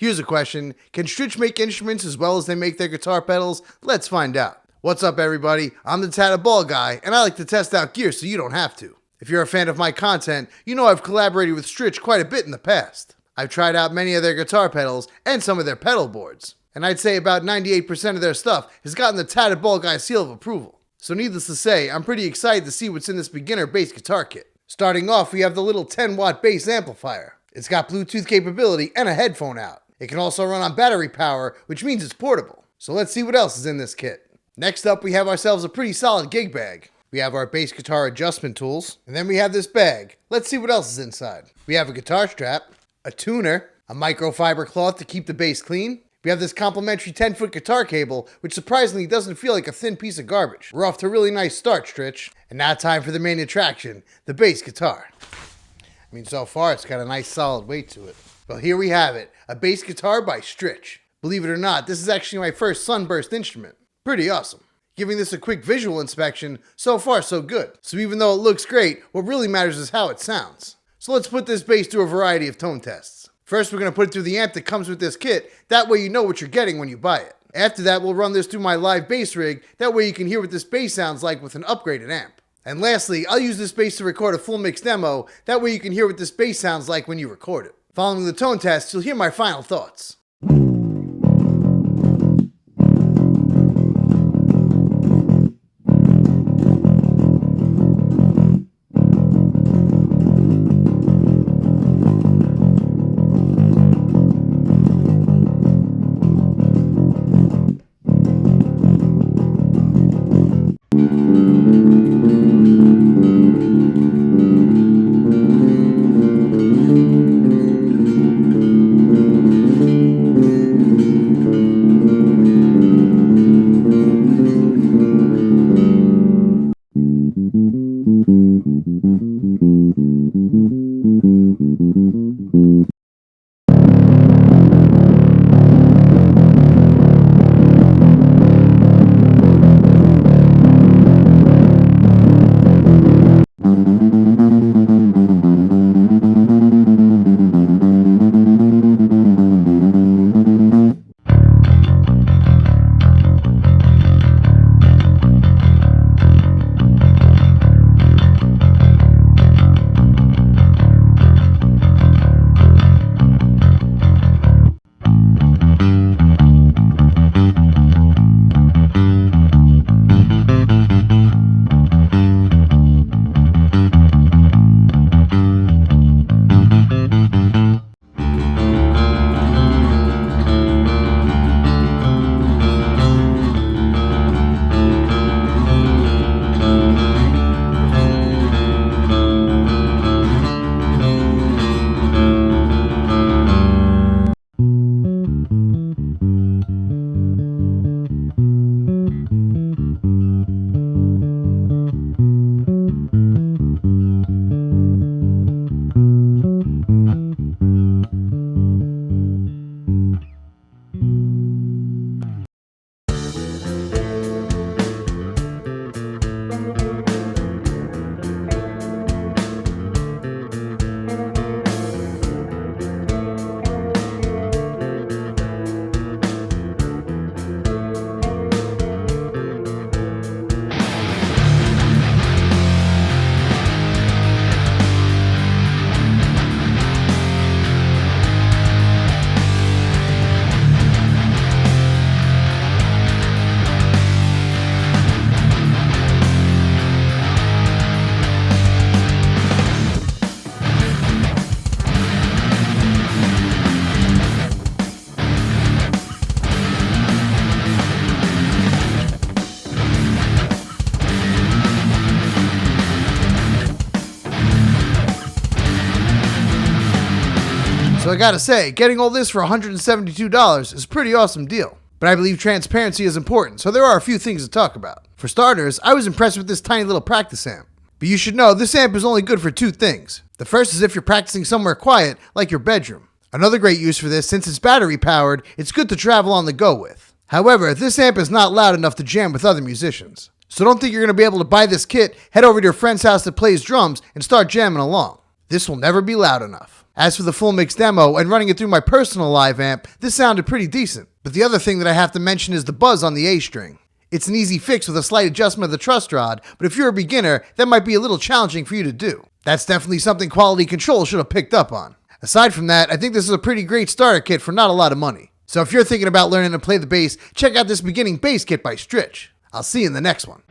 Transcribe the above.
Here's a question. Can Strich make instruments as well as they make their guitar pedals? Let's find out. What's up, everybody? I'm the Tatted Ball Guy, and I like to test out gear so you don't have to. If you're a fan of my content, you know I've collaborated with Strich quite a bit in the past. I've tried out many of their guitar pedals and some of their pedal boards, and I'd say about 98% of their stuff has gotten the Tatted Ball Guy seal of approval. So needless to say, I'm pretty excited to see what's in this beginner bass guitar kit. Starting off, we have the little 10-watt bass amplifier. It's got Bluetooth capability and a headphone out. It can also run on battery power, which means it's portable. So let's see what else is in this kit. Next up, we have ourselves a pretty solid gig bag. We have our bass guitar adjustment tools, and then we have this bag. Let's see what else is inside. We have a guitar strap, a tuner, a microfiber cloth to keep the bass clean. We have this complimentary 10-foot guitar cable, which surprisingly doesn't feel like a thin piece of garbage. We're off to a really nice start, Strich. And now time for the main attraction, the bass guitar. I mean, so far it's got a nice solid weight to it. Well, here we have it, a bass guitar by Strich. Believe it or not, this is actually my first Sunburst instrument. Pretty awesome. Giving this a quick visual inspection, so far so good. So even though it looks great, what really matters is how it sounds. So let's put this bass through a variety of tone tests. First, we're going to put it through the amp that comes with this kit, that way you know what you're getting when you buy it. After that, we'll run this through my live bass rig, that way you can hear what this bass sounds like with an upgraded amp. And lastly, I'll use this bass to record a full mix demo, that way you can hear what this bass sounds like when you record it. Following the tone test, you'll hear my final thoughts. So I gotta say, getting all this for $172 is a pretty awesome deal. But I believe transparency is important, so there are a few things to talk about. For starters, I was impressed with this tiny little practice amp. But you should know, this amp is only good for two things. The first is if you're practicing somewhere quiet, like your bedroom. Another great use for this, since it's battery powered, it's good to travel on the go with. However, this amp is not loud enough to jam with other musicians. So don't think you're going to be able to buy this kit, head over to your friend's house that plays drums, and start jamming along. This will never be loud enough. As for the full mix demo and running it through my personal live amp, this sounded pretty decent. But the other thing that I have to mention is the buzz on the A string. It's an easy fix with a slight adjustment of the truss rod, but if you're a beginner, that might be a little challenging for you to do. That's definitely something Quality Control should have picked up on. Aside from that, I think this is a pretty great starter kit for not a lot of money. So if you're thinking about learning to play the bass, check out this beginning bass kit by Strich. I'll see you in the next one.